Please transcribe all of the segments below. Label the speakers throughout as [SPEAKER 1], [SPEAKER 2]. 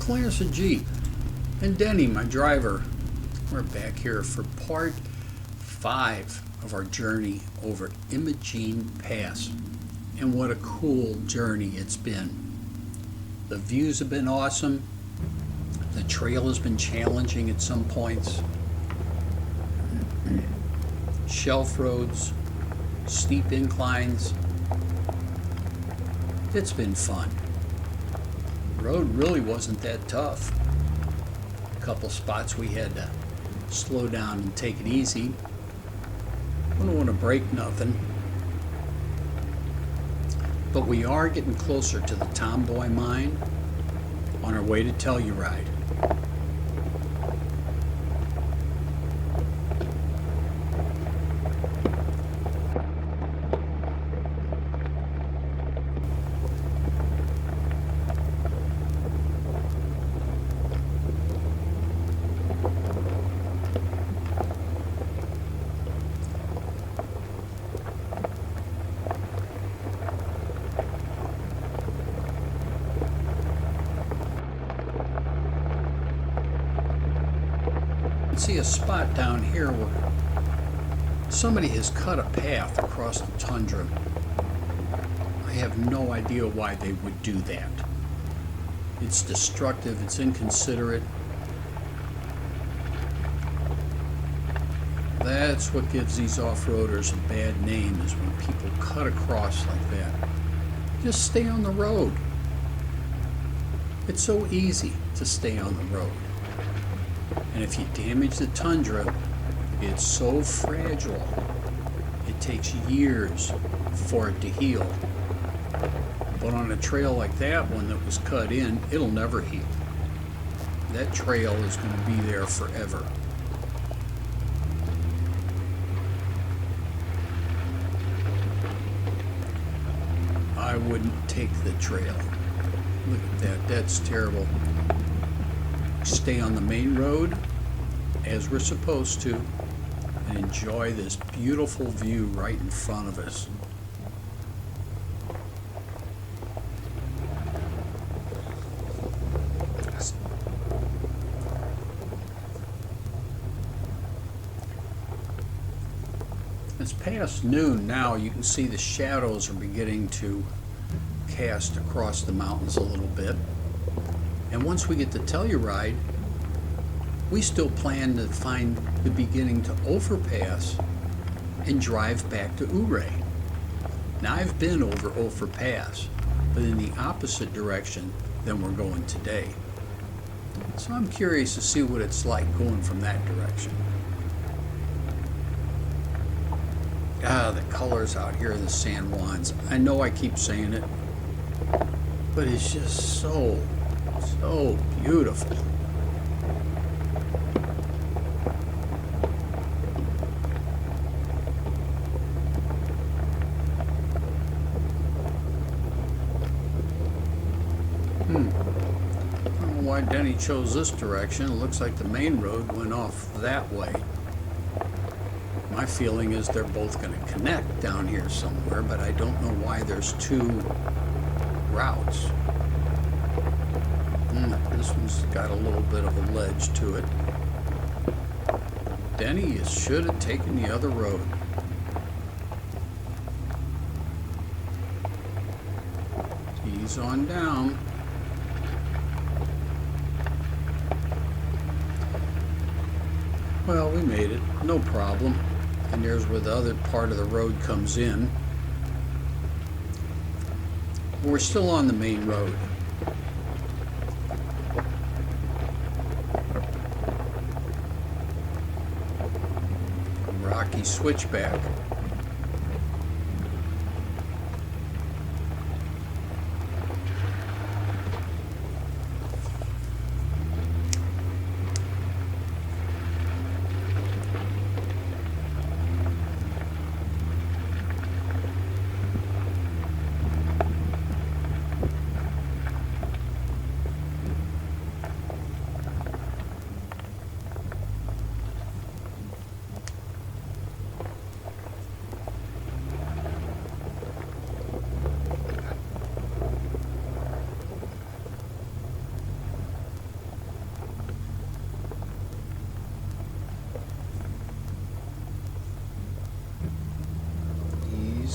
[SPEAKER 1] Clarence and G, and Denny, my driver. We're back here for part 5 of our journey over Imogene Pass. And what a cool journey it's been. The views have been awesome. The trail has been challenging at some points. Shelf roads, steep inclines. It's been fun. The road really wasn't that tough. A couple spots we had to slow down and take it easy. We don't want to break nothing. But we are getting closer to the Tomboy Mine on our way to Telluride. See a spot down here where somebody has cut a path across the tundra. I have no idea why they would do that. It's destructive, it's inconsiderate. That's what gives these off-roaders a bad name, is when people cut across like that. Just stay on the road. It's so easy to stay on the road. And if you damage the tundra, it's so fragile. It takes years for it to heal. But on a trail like that one that was cut in, it'll never heal. That trail is going to be there forever. I wouldn't take the trail. Look at that, that's terrible. Stay on the main road as we're supposed to and enjoy this beautiful view right in front of us. It's past noon now. You can see the shadows are beginning to cast across the mountains a little bit. And once we get to Telluride, we still plan to find the beginning to Overpass and drive back to Ouray. Now, I've been over Overpass, but in the opposite direction than we're going today. So I'm curious to see what it's like going from that direction. The colors out here of the San Juans. I know I keep saying it, but it's just so beautiful. I don't know why Denny chose this direction. It looks like the main road went off that way. My feeling is they're both going to connect down here somewhere, but I don't know why there's two routes. This one's got a little bit of a ledge to it. Denny should have taken the other road. Ease on down. Well, we made it, no problem. And there's where the other part of the road comes in. We're still on the main road. Rocky switchback.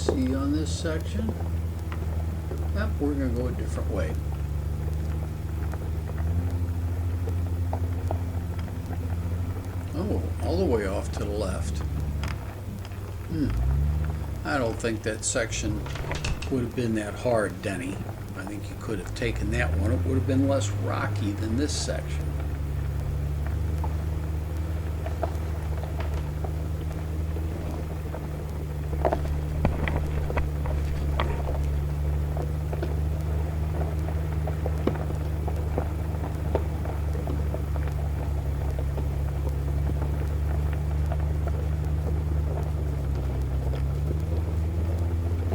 [SPEAKER 1] see on this section. Yep, we're going to go a different way. Oh, all the way off to the left. I don't think that section would have been that hard, Denny. I think you could have taken that one. It would have been less rocky than this section.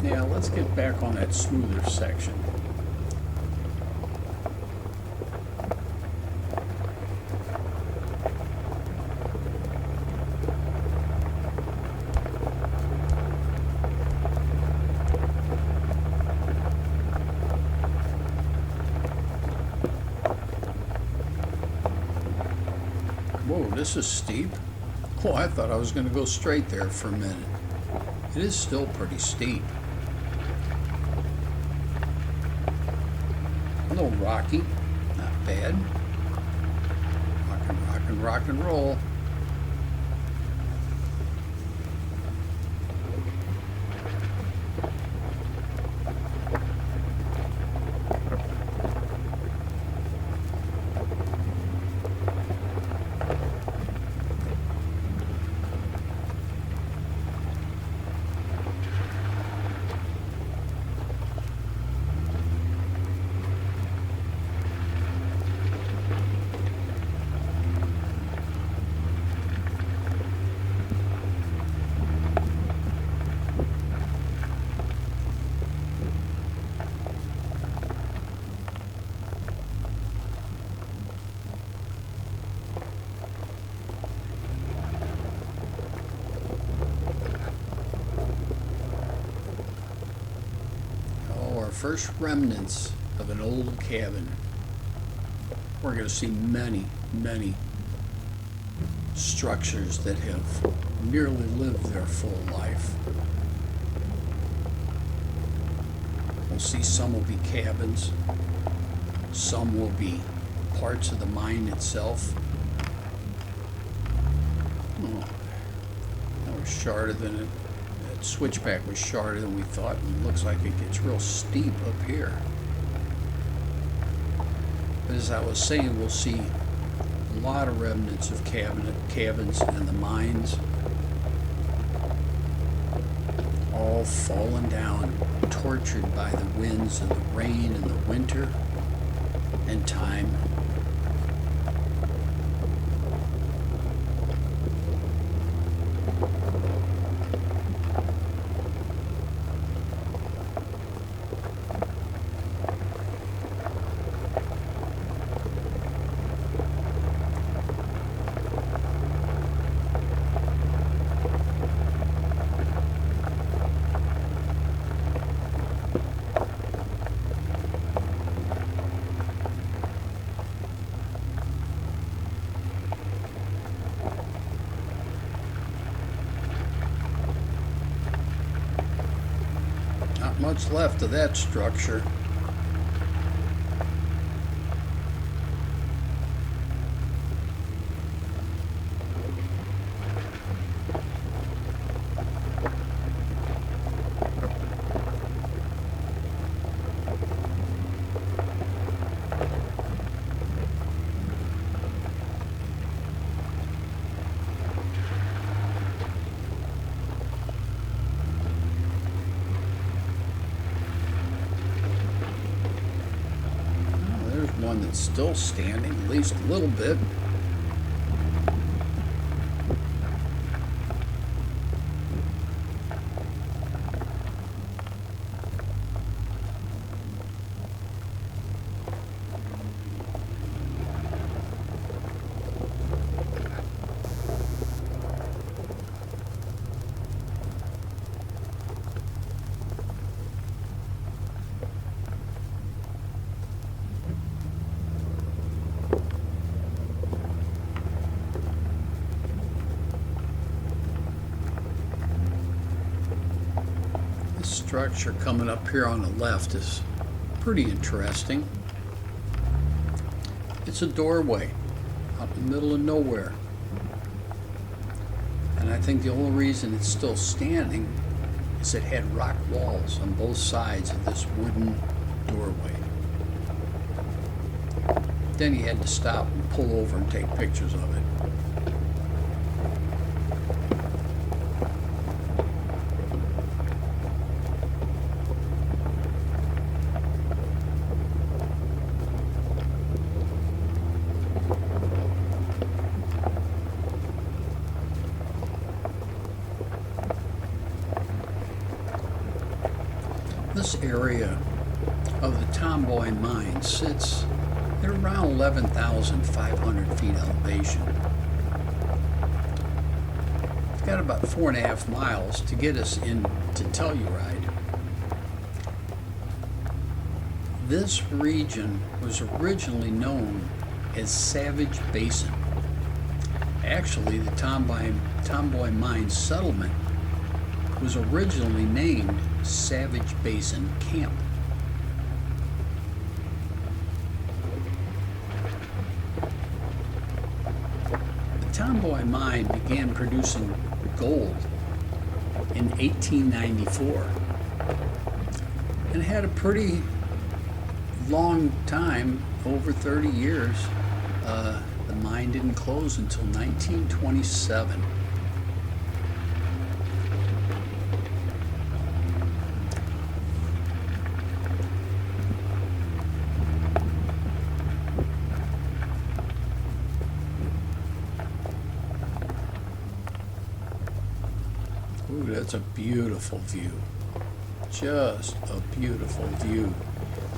[SPEAKER 1] Yeah, let's get back on that smoother section. Whoa, this is steep. Oh, I thought I was going to go straight there for a minute. It is still pretty steep. A little rocky, not bad. Rock and roll. First remnants of an old cabin. We're going to see many, many structures that have nearly lived their full life. We'll see some will be cabins, some will be parts of the mine itself. Oh, that was shorter than it. Switchback was shorter than we thought, and it looks like it gets real steep up here. But as I was saying, we'll see a lot of remnants of cabins and the mines all fallen down, tortured by the winds and the rain and the winter and time. Not much left of that structure. One that's still standing, at least a little bit. Structure coming up here on the left is pretty interesting. It's a doorway out in the middle of nowhere. And I think the only reason it's still standing is it had rock walls on both sides of this wooden doorway. Then he had to stop and pull over and take pictures of it. This area of the Tomboy Mine sits at around 11,500 feet elevation. It's got about 4.5 miles to get us into Telluride. This region was originally known as Savage Basin. Actually, the Tomboy Mine settlement was originally named Savage Basin Camp. The Tomboy Mine began producing gold in 1894 and had a pretty long time, over 30 years. The mine didn't close until 1927. Ooh, that's a beautiful view. Just a beautiful view.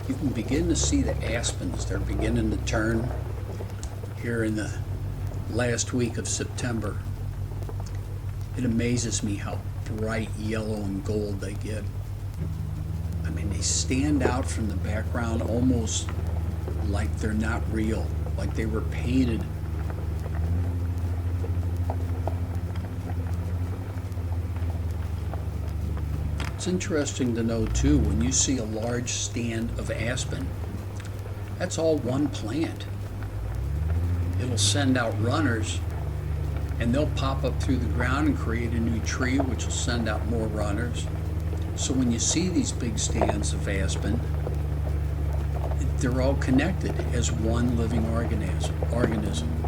[SPEAKER 1] You can begin to see the aspens. They're beginning to turn here in the last week of September. It amazes me how bright yellow and gold they get. I mean, they stand out from the background almost like they're not real, like they were painted. It's interesting to know too, when you see a large stand of aspen, that's all one plant. It'll send out runners and they'll pop up through the ground and create a new tree, which will send out more runners. So when you see these big stands of aspen, they're all connected as one living organism.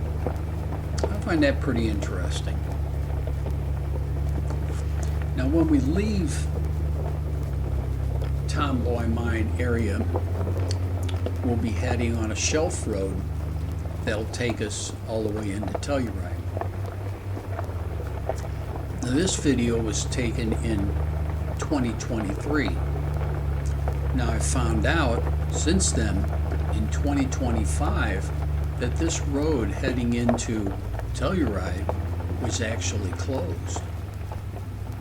[SPEAKER 1] I find that pretty interesting. Now when we leave Tomboy Mine area, we'll be heading on a shelf road that'll take us all the way into Telluride. Now this video was taken in 2023. Now I found out since then in 2025 that this road heading into Telluride was actually closed.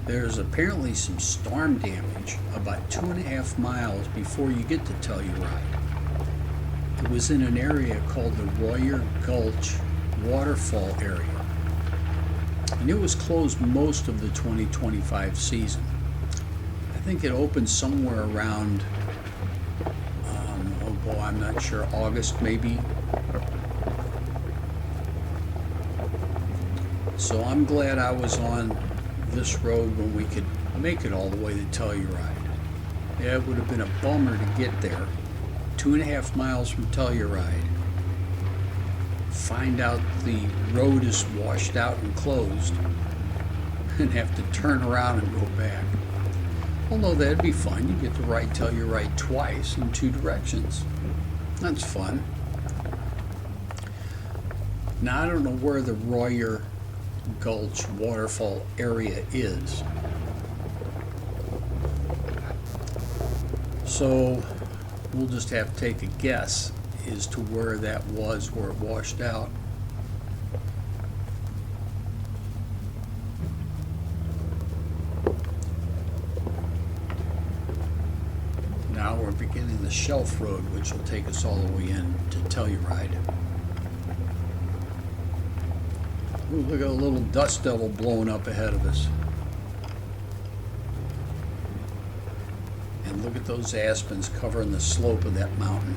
[SPEAKER 1] There's apparently some storm damage about 2.5 miles before you get to Telluride. It was in an area called the Royer Gulch Waterfall area. And it was closed most of the 2025 season. I think it opened somewhere around, I'm not sure, August maybe. So I'm glad I was on this road when we could make it all the way to Telluride. Yeah, it would have been a bummer to get there, 2.5 miles from Telluride, find out the road is washed out and closed, and have to turn around and go back. Although that'd be fun, you get to ride Telluride twice in 2 directions. That's fun. Now I don't know where the Royer Gulch waterfall area is. So we'll just have to take a guess as to where that was, where it washed out. Now we're beginning the shelf road, which will take us all the way in to Telluride. Ooh, look at a little dust devil blowing up ahead of us. And look at those aspens covering the slope of that mountain.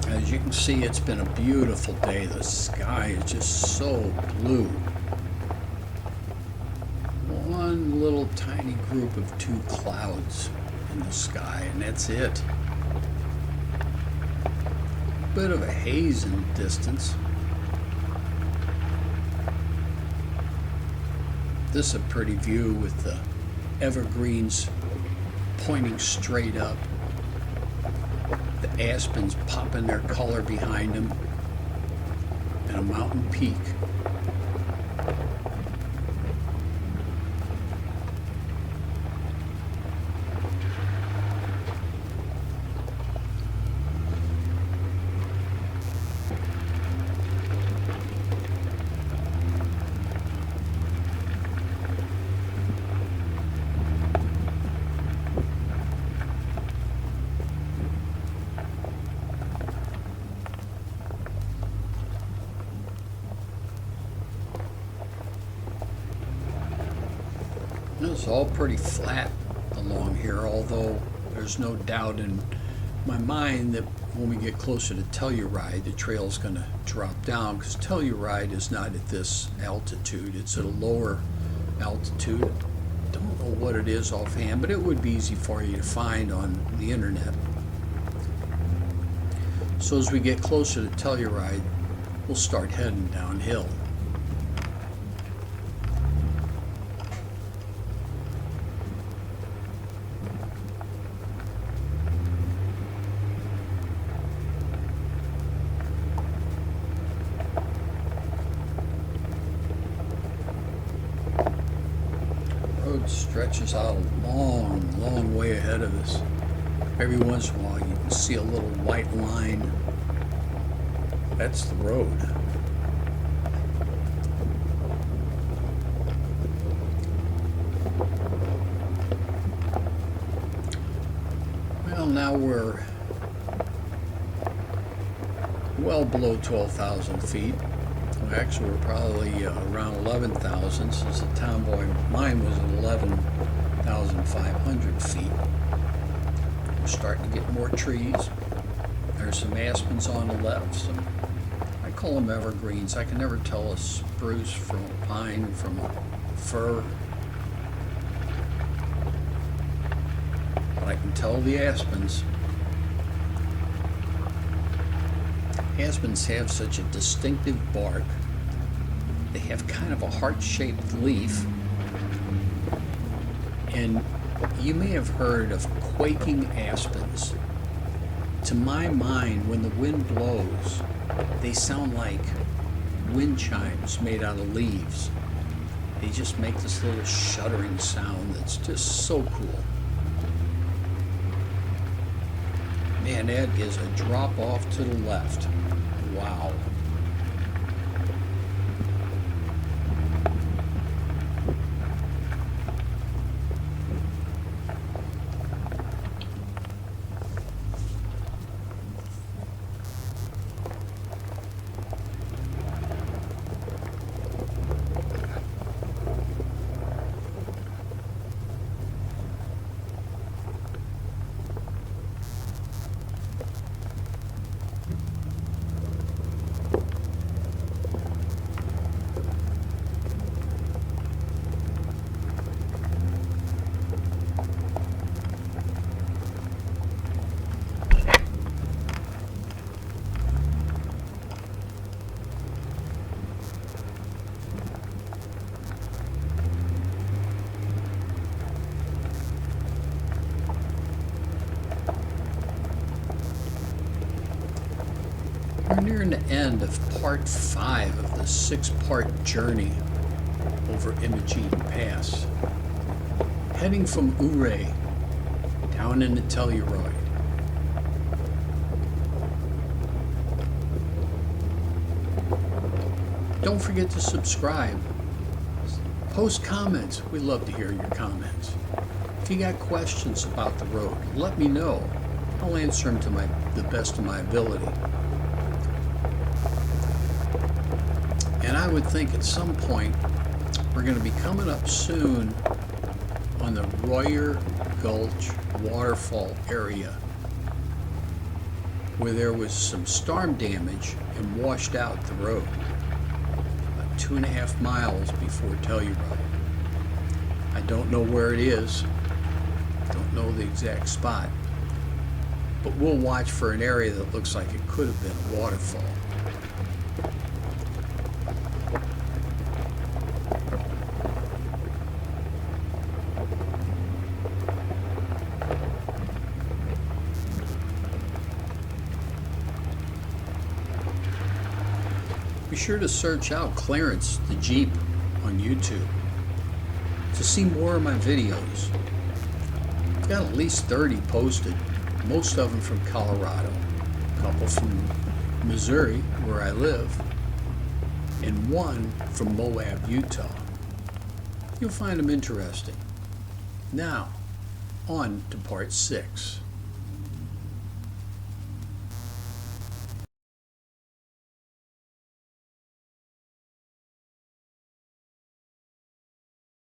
[SPEAKER 1] As you can see, it's been a beautiful day. The sky is just so blue. One little tiny group of 2 clouds in the sky, and that's it. Bit of a haze in the distance. This is a pretty view with the evergreens pointing straight up. The aspens popping their color behind them, and a mountain peak. It's all pretty flat along here, although there's no doubt in my mind that when we get closer to Telluride, the trail's going to drop down, because Telluride is not at this altitude. It's at a lower altitude. Don't know what it is offhand, but it would be easy for you to find on the internet. So as we get closer to Telluride, we'll start heading downhill. Stretches out a long way ahead of us. Every once in a while you can see a little white line. That's the road. Well, now we're well below 12,000 feet. Actually, we're probably around 11,000, since the Tomboy mine was at 11,500 feet. We're starting to get more trees. There's some aspens on the left. I call them evergreens. I can never tell a spruce from a pine from a fir. But I can tell the aspens. Aspens have such a distinctive bark. They have kind of a heart-shaped leaf. And you may have heard of quaking aspens. To my mind, when the wind blows, they sound like wind chimes made out of leaves. They just make this little shuddering sound that's just so cool. Man, that is a drop off to the left. Wow. We're nearing the end of part 5 of the 6-part journey over Imogene Pass. Heading from Ouray down into Telluride. Don't forget to subscribe. Post comments. We love to hear your comments. If you got questions about the road, let me know. I'll answer them to the best of my ability. And I would think at some point we're going to be coming up soon on the Royer Gulch waterfall area where there was some storm damage and washed out the road. About 2.5 miles before Telluride. I don't know where it is. Don't know the exact spot. But we'll watch for an area that looks like it could have been a waterfall. Be sure to search out Clarence the Jeep on YouTube to see more of my videos. I've got at least 30 posted, most of them from Colorado, a couple from Missouri, where I live, and one from Moab, Utah. You'll find them interesting. Now, on to part 6.